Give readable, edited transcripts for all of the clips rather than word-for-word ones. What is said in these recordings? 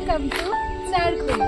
Welcome to charcoal.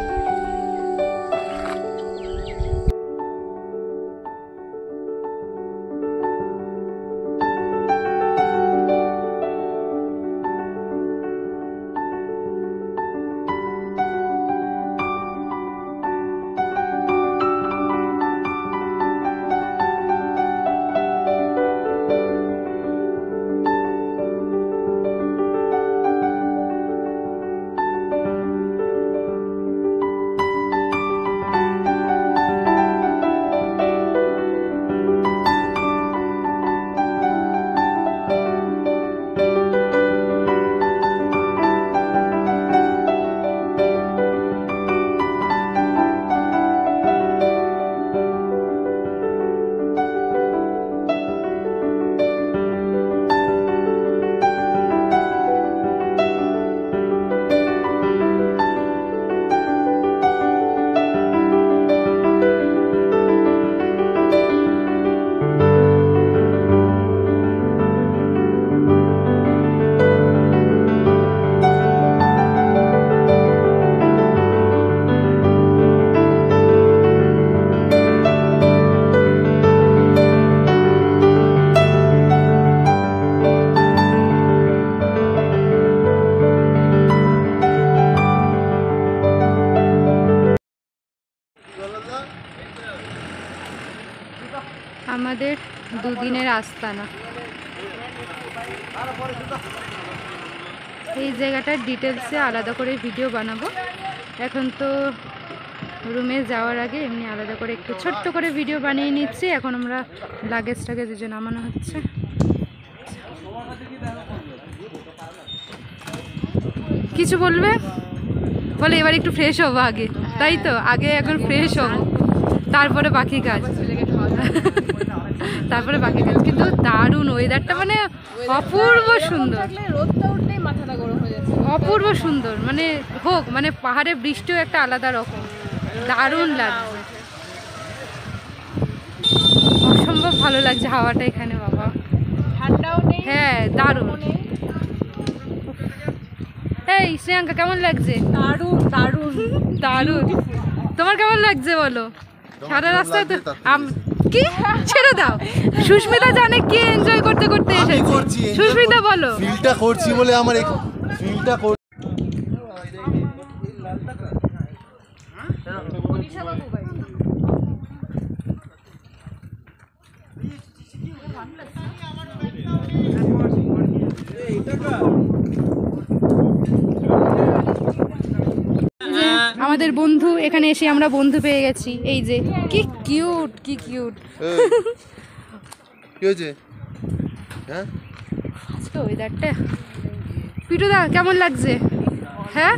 আমাদের দুদিনের আস্তানা। এই জায়গাটার ডিটেলসে আলাদা করে ভিডিও বানাবো। এখন তো রুমে যাওয়ার আগে এমনি আলাদা করে একটু ছোট্ট করে ভিডিও বানিয়ে নিচ্ছি। এখন আমরা লাগেজটাকে যে নামানো হচ্ছে। কিছু বলবে? বলে এবার একটু ফ্রেশ হবো আগে, তাই তো? আগে এখন ফ্রেশ হবো, তারপরে বাকি কাজ। তারপরে বাকি কাজ। কিন্তু দারুণ ওয়েদারটা, মানে অপূর্ব সুন্দর। অপূর্ব সুন্দর, মানে হোক, মানে পাহাড়ে বৃষ্টিও একটা আলাদা রকম, দারুণ লাগছে। অসম্ভব ভালো লাগছে হাওয়াটা এখানে, বাবা। ঠান্ডাও নেই। হ্যাঁ, দারুণ। এই শ্রেয়াঙ্কা, কেমন লাগছে? দারুণ দারুণ দারুণ। তোমার কেমন লাগছে বলো? সারা রাস্তায় তো কি ছেড়ে দাও। সুস্মিতা জানে কি এনজয় করতে করতে এসেছে। সুস্মিতা বলো। ফিলটা করছি বলে আমার ফিলটা আমাদের বন্ধু, এখানে এসে আমরা বন্ধু পেয়ে গেছি। এই যে কি কিউট, কি কিউট। কি হয়েছে? হ্যাঁ, আজকে ওয়েদারটা। পিটুদা কেমন লাগছে? হ্যাঁ,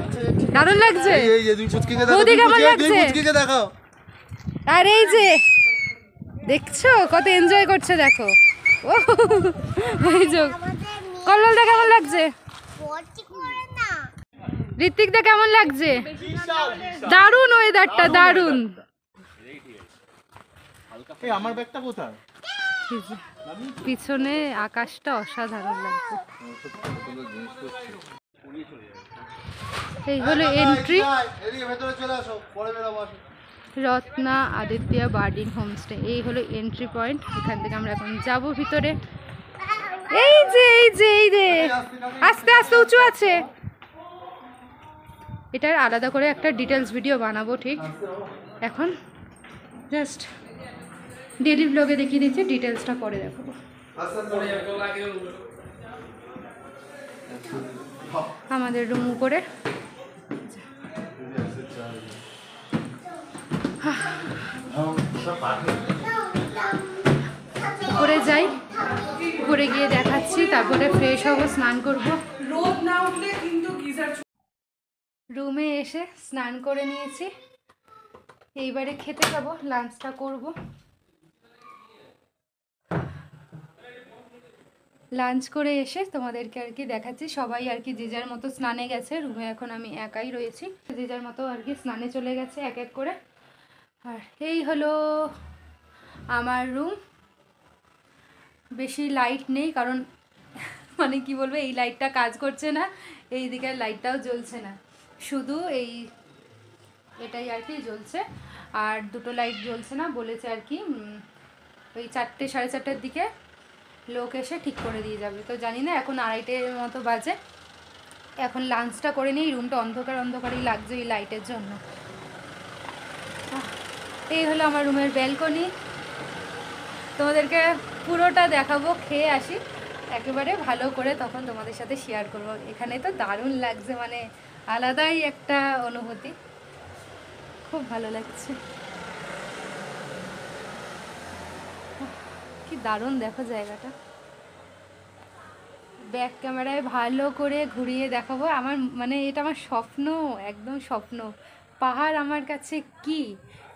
দারুণ লাগছে। এই যে দুই পুচকিকে দেখো, বৌদি কেমন লাগছে? পুচকিকে দেখাও। আর এই যে দেখছো কত এনজয় করছে, দেখো। ও এই যে কল্লোলদা কেমন লাগছে? ঋত্বিকদা কেমন লাগছে? দারুণ ওয়েদারটা, দারুণ। আমার ব্যাগটা কোথায়? পিছনে আকাশটা অসাধারণ লাগছে। এই হলো entry, Ratna Aditya birding homestay. এই হলো এন্ট্রি পয়েন্ট। এখান থেকে আমরা এখন যাব ভিতরে। এই যে এই যে এই যে আস্তে আস্তে উঁচু আছে। এটার আলাদা করে একটা ডিটেলস ভিডিও বানাবো, ঠিক। এখন জাস্ট ডেলি ব্লগে দেখিয়ে দিচ্ছি, ডিটেলসটা পরে দেখাবো। আমাদের রুম উপরে। উপরে যাই, উপরে গিয়ে দেখাচ্ছি, তারপরে ফ্রেশ হবো, স্নান করব। রোদ না উঠলে কিন্তু গিজার। রুমে এসে স্নান করে নিয়েছি, এইবারে খেতে যাবো, লাঞ্চটা করব। লাঞ্চ করে এসে তোমাদেরকে আর কি দেখাচ্ছি। সবাই আর কি যে যার মতো স্নানে গেছে। রুমে এখন আমি একাই রয়েছি, যে যার মতো আর কি স্নানে চলে গেছে এক এক করে। আর এই হলো আমার রুম। বেশি লাইট নেই, কারণ মানে কি বলবো, এই লাইটটা কাজ করছে না, এই দিকের লাইটটাও জ্বলছে না। শুধু এটাই আর কি জ্বলছে, আর দুটো লাইট জ্বলছে না, বলেছে আর কি ওই 4টে 4:30টার দিকে লোক এসে ঠিক করে দিয়ে যাবে। তো জানি না, এখন 2:30 মতো বাজে, এখন লাঞ্চটা করে নিই। রুমটা অন্ধকার অন্ধকারই লাগছে এই লাইটের জন্য। এই হলো আমার রুমের ব্যালকনি, তোমাদেরকে পুরোটা দেখাবো, খেয়ে আসি একেবারে ভালো করে, তখন তোমাদের সাথে শেয়ার করব। এখানে তো দারুণ লাগছে, মানে আলাদাই একটা অনুভূতি, খুব ভালো লাগছে। কি দারুণ দেখো জায়গাটা, ব্যাক ক্যামেরায় ভালো করে ঘুরিয়ে দেখাবো। আমার মানে এটা আমার স্বপ্ন, একদম স্বপ্ন। পাহাড় আমার কাছে কি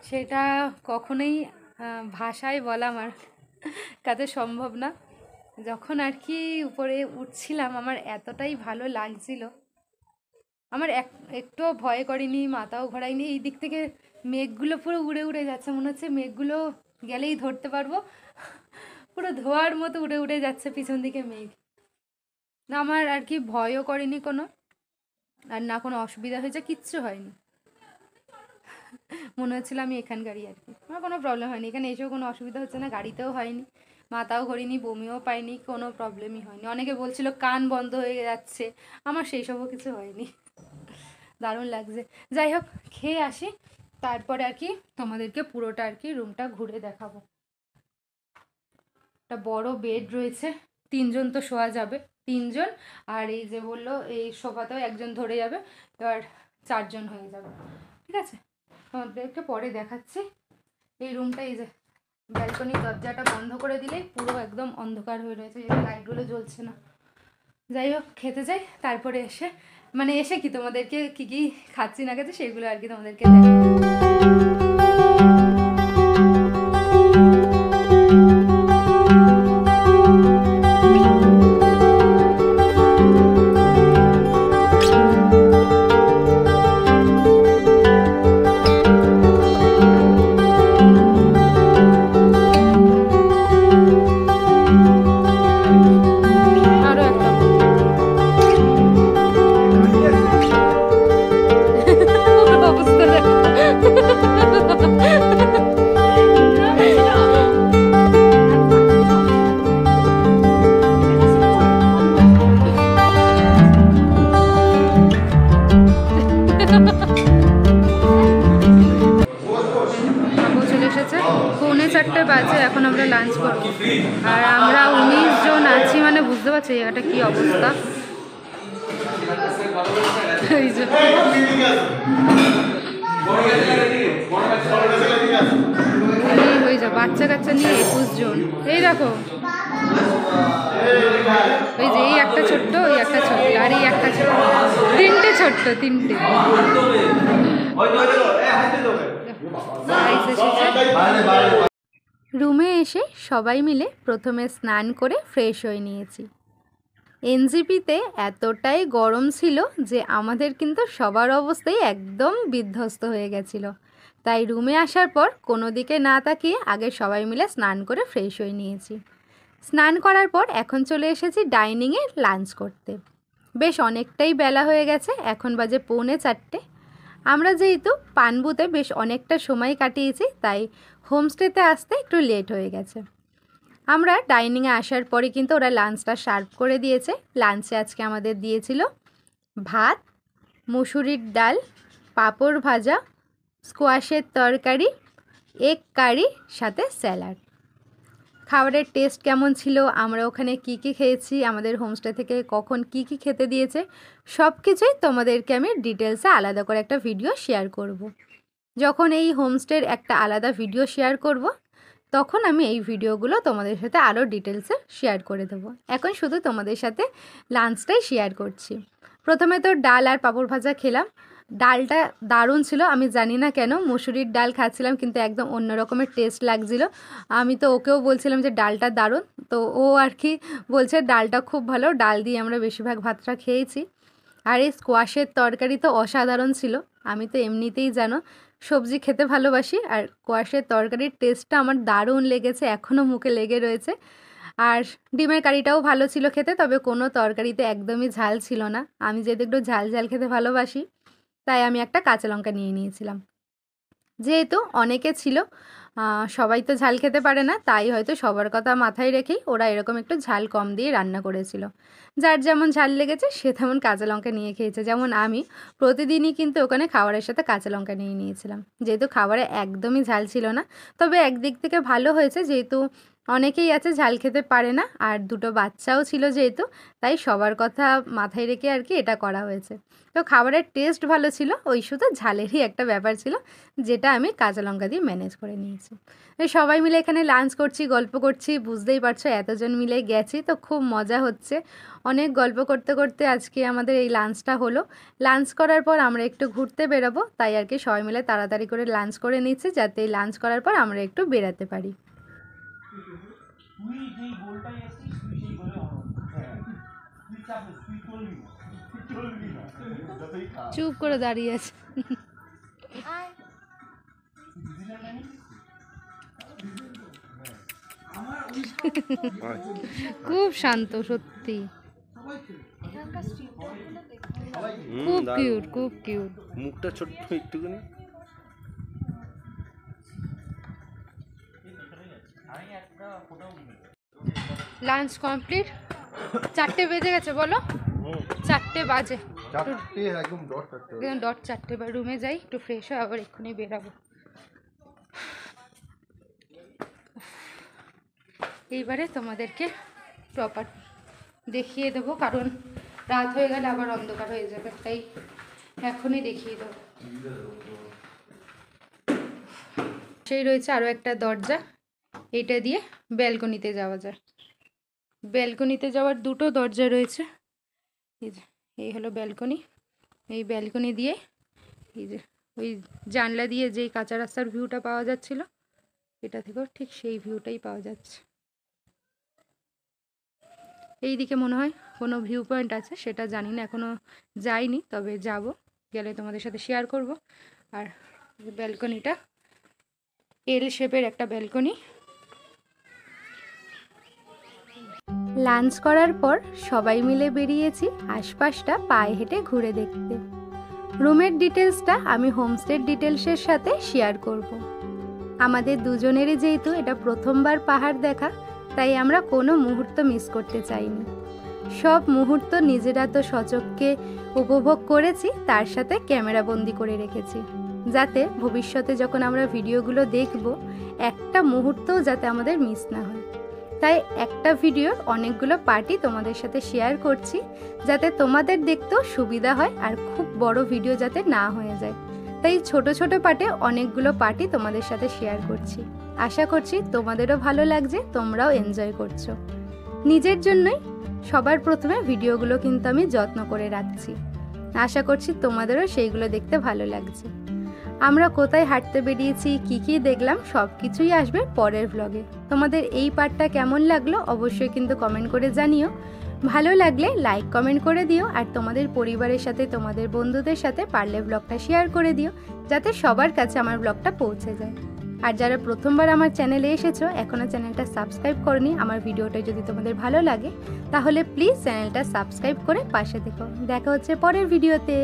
সেটা কখনোই ভাষায় বলা আমার কাছে সম্ভব না। যখন আর কি উপরে উঠছিলাম আমার এতটাই ভালো লাগছিল, আমার একটুও ভয় করেনি, মাথাও ঘোরায়নি। এই দিক থেকে মেঘগুলো পুরো উড়ে উড়ে যাচ্ছে, মনে হচ্ছে মেঘগুলো গেলেই ধরতে পারবো, পুরো ধোয়ার মতো উড়ে উড়ে যাচ্ছে পিছন দিকে মেঘ। না আমার আর কি ভয়ও করেনি কোনো, আর না কোনো অসুবিধা হয়েছে, কিচ্ছু হয়নি। মনে হচ্ছিল আমি এখানকারই আর কি, আমার কোনো প্রবলেম হয়নি। এখানে এসেও কোনো অসুবিধা হচ্ছে না, গাড়িতেও হয়নি, মাথাও ঘোরিনি, বমিও পাইনি, কোনো প্রবলেমই হয়নি। অনেকে বলছিল কান বন্ধ হয়ে যাচ্ছে, আমার সেই সবও কিছু হয়নি। দারুণ লাগছে। যাই হোক, খেয়ে আসি, তারপরে আর কি তোমাদেরকে পুরোটা আর কি রুমটা ঘুরে দেখাবো। একটা বড় বেড রয়েছে, 3জন তো শোয়া যাবে, 3জন। আর এই যে বললো এই সোফাতেও একজন ধরে যাবে, এবার 4জন হয়ে যাবে। ঠিক আছে, তোমাদেরকে পরে দেখাচ্ছি। এই রুমটা, এই যে ব্যালকনির দরজাটা বন্ধ করে দিলেই পুরো একদম অন্ধকার হয়ে রয়েছে, এই লাইটগুলো জ্বলছে না। যাই হোক, খেতে যাই, তারপরে এসে মানে এসে কি তোমাদেরকে কী কী খাচ্ছি না খাচ্ছি সেগুলো আর কি তোমাদেরকে দেখাবো। আরও একটা অবস্থা দেখো। বাবু চলে এসেছে, 3:45 বাজে, এখন আমরা লাঞ্চ করব। আর আমরা 19 জন আছি, মানে বুঝতে পারছি জায়গাটা কি অবস্থা। এই যে হয়ে যা বাচ্চা কাচ্চা নিয়ে 21 জন, এই দেখো, ওই যে এই একটা ছোট্ট, ওই একটা ছোট্ট, আর এই একটা ছোট্ট, 3টে ছোট্ট, 3টে। রুমে এসে সবাই মিলে প্রথমে স্নান করে ফ্রেশ হয়ে নিয়েছি। এনজিপিতে এতটাই গরম ছিল যে আমাদের কিন্তু সবার অবস্থাই একদম বিধ্বস্ত হয়ে গেছিল। তাই রুমে আসার পর কোনো দিকে না তাকিয়ে আগে সবাই মিলে স্নান করে ফ্রেশ হয়ে নিয়েছি। স্নান করার পর এখন চলে এসেছি ডাইনিংয়ে লাঞ্চ করতে। বেশ অনেকটাই বেলা হয়ে গেছে, এখন বাজে 3:45। আমরা যেহেতু পানবুতে বেশ অনেকটা সময় কাটিয়েছি, তাই হোমস্টেতে আসতে একটু লেট হয়ে গেছে। আমরা ডাইনিংয়ে আসার পরে কিন্তু ওরা লাঞ্চটা সার্ভ করে দিয়েছে। লাঞ্চে আজকে আমাদের দিয়েছিল ভাত, মুসুরির ডাল, পাঁপড় ভাজা, স্কোয়াশের তরকারি, এগ কারি, সাথে স্যালাড। খাবারের টেস্ট কেমন ছিল, আমরা ওখানে কি কি খেয়েছি, আমাদের হোমস্টে থেকে কখন কি কি খেতে দিয়েছে, সব কিছুই তোমাদেরকে আমি ডিটেলসে আলাদা করে একটা ভিডিও শেয়ার করব। যখন এই হোমস্টের একটা আলাদা ভিডিও শেয়ার করব, তখন আমি এই ভিডিওগুলো তোমাদের সাথে আরও ডিটেলসে শেয়ার করে দেবো। এখন শুধু তোমাদের সাথে লাঞ্চটাই শেয়ার করছি। প্রথমে তো ডাল আর পাঁপড় ভাজা খেলাম। ডালটা দারুণ ছিল, আমি জানি না কেন মুসুরির ডাল খাচ্ছিলাম কিন্তু একদম অন্য রকমের টেস্ট লাগছিল। আমি তো ওকেও বলছিলাম যে ডালটা দারুণ, তো ও আর কি বলছে ডালটা খুব ভালো, ডাল দিয়ে আমরা বেশিরভাগ ভাতটা খেয়েছি। আর এই স্কোয়াশের তরকারি তো অসাধারণ ছিল। আমি তো এমনিতেই জানো সবজি খেতে ভালোবাসি, আর স্কোয়াশের তরকারির টেস্টটা আমার দারুণ লেগেছে, এখনও মুখে লেগে রয়েছে। আর ডিমের কারিটাও ভালো ছিল খেতে, তবে কোনো তরকারিতে একদমই ঝাল ছিল না। আমি যেহেতু একটু ঝাল ঝাল খেতে ভালোবাসি, তাই আমি একটা কাঁচা লঙ্কা নিয়ে নিয়েছিলাম। যেহেতু অনেকে ছিল, সবাই তো ঝাল খেতে পারে না, তাই হয়তো সবার কথা মাথায় রেখেই ওরা এরকম একটু ঝাল কম দিয়ে রান্না করেছিল। যার যেমন ঝাল লেগেছে সে তেমন কাঁচা লঙ্কা নিয়ে খেয়েছে। যেমন আমি প্রতিদিনই কিন্তু ওখানে খাবারের সাথে কাঁচা লঙ্কা নিয়ে নিয়েছিলাম, যেহেতু খাবারে একদমই ঝাল ছিল না। তবে একদিক থেকে ভালো হয়েছে, যেহেতু অনেকেই আছে ঝাল খেতে পারে না, আর দুটো বাচ্চাও ছিল যেহেতু, তাই সবার কথা মাথায় রেখে আর কি এটা করা হয়েছে। তো খাবারের টেস্ট ভালো ছিল, ওই শুধু ঝালেরই একটা ব্যাপার ছিল, যেটা আমি কাঁচা লঙ্কা দিয়ে ম্যানেজ করে নিয়েছি। সবাই মিলে এখানে লাঞ্চ করছি, গল্প করছি, বুঝতেই পারছো এতজন মিলে গেছি তো খুব মজা হচ্ছে। অনেক গল্প করতে করতে আজকে আমাদের এই লাঞ্চটা হলো। লাঞ্চ করার পর আমরা একটু ঘুরতে বেরোবো, তাই আর কি সবাই মিলে তাড়াতাড়ি করে লাঞ্চ করে নিচ্ছি, যাতে লাঞ্চ করার পর আমরা একটু বেরাতে পারি। চুপ করে দাঁড়িয়ে আছে। খুব শান্ত সত্যি, খুব কিউট, খুব কিউট। মুখটা ছোট্ট একটুখানি। Lunch complete. 4টে বেজে গেছে, বলো 4টে বাজে, একদম ডট 4টে। রুমে যাই, একটু ফ্রেশ হয়ে আবার এক্ষুনি বেরাবো। এইবারে তোমাদেরকে প্রপার দেখিয়ে দেবো, কারণ রাত হয়ে গেলে আবার অন্ধকার হয়ে যাবে, তাই এখনই দেখিয়ে দেবো। সেই রয়েছে আরও একটা দরজা, এইটা দিয়ে ব্যালকনিতে যাওয়া যায়। ব্যালকনিতে যাওয়ার দুটো দরজা রয়েছে। এই হলো ব্যালকনি, এই ব্যালকনি দিয়ে এই যে ওই জানলা দিয়ে যেই কাঁচা রাস্তার ভিউটা পাওয়া যাচ্ছিল, এটা থেকেও ঠিক সেই ভিউটাই পাওয়া যাচ্ছে। এই দিকে মনে হয় কোনো ভিউ পয়েন্ট আছে, সেটা জানি না, এখনও যাইনি, তবে যাব, গেলে তোমাদের সাথে শেয়ার করব। আর ব্যালকনিটা এল শেপের একটা ব্যালকনি। লাঞ্চ করার পর সবাই মিলে বেরিয়েছি আশপাশটা পায়ে হেঁটে ঘুরে দেখতে। রুমের ডিটেলসটা আমি হোমস্টের ডিটেলসের সাথে শেয়ার করব। আমাদের দুজনেরই যেহেতু এটা প্রথমবার পাহাড় দেখা, তাই আমরা কোনো মুহূর্ত মিস করতে চাইনি। সব মুহূর্ত নিজেরা তো সচক্ষে উপভোগ করেছি, তার সাথে ক্যামেরা বন্দি করে রেখেছি, যাতে ভবিষ্যতে যখন আমরা ভিডিওগুলো দেখব একটা মুহূর্তও যাতে আমাদের মিস না হয়। তাই একটা ভিডিওর অনেকগুলো পার্টই তোমাদের সাথে শেয়ার করছি, যাতে তোমাদের দেখতেও সুবিধা হয় আর খুব বড় ভিডিও যাতে না হয়ে যায়। তাই ছোট ছোট পার্টে অনেকগুলো পার্টই তোমাদের সাথে শেয়ার করছি। আশা করছি তোমাদেরও ভালো লাগছে, তোমরাও এনজয় করছো। নিজের জন্যই সবার প্রথমে ভিডিওগুলো কিন্তু আমি যত্ন করে রাখছি, আশা করছি তোমাদেরও সেইগুলো দেখতে ভালো লাগছে। আমরা কোথায় হাঁটতে বেরিয়েছি, কি কি দেখলাম, সব কিছুই আসবে পরের ব্লগে। তোমাদের এই পার্টটা কেমন লাগলো অবশ্যই কিন্তু কমেন্ট করে জানিও। ভালো লাগলে লাইক কমেন্ট করে দিও, আর তোমাদের পরিবারের সাথে তোমাদের বন্ধুদের সাথে পারলে ব্লগটা শেয়ার করে দিও, যাতে সবার কাছে আমার ব্লগটা পৌঁছে যায়। আর যারা প্রথমবার আমার চ্যানেলে এসেছো, এখনও চ্যানেলটা সাবস্ক্রাইব করনি, আমার ভিডিওটা যদি তোমাদের ভালো লাগে তাহলে প্লিজ চ্যানেলটা সাবস্ক্রাইব করে পাশে থেকো। দেখা হচ্ছে পরের ভিডিওতে।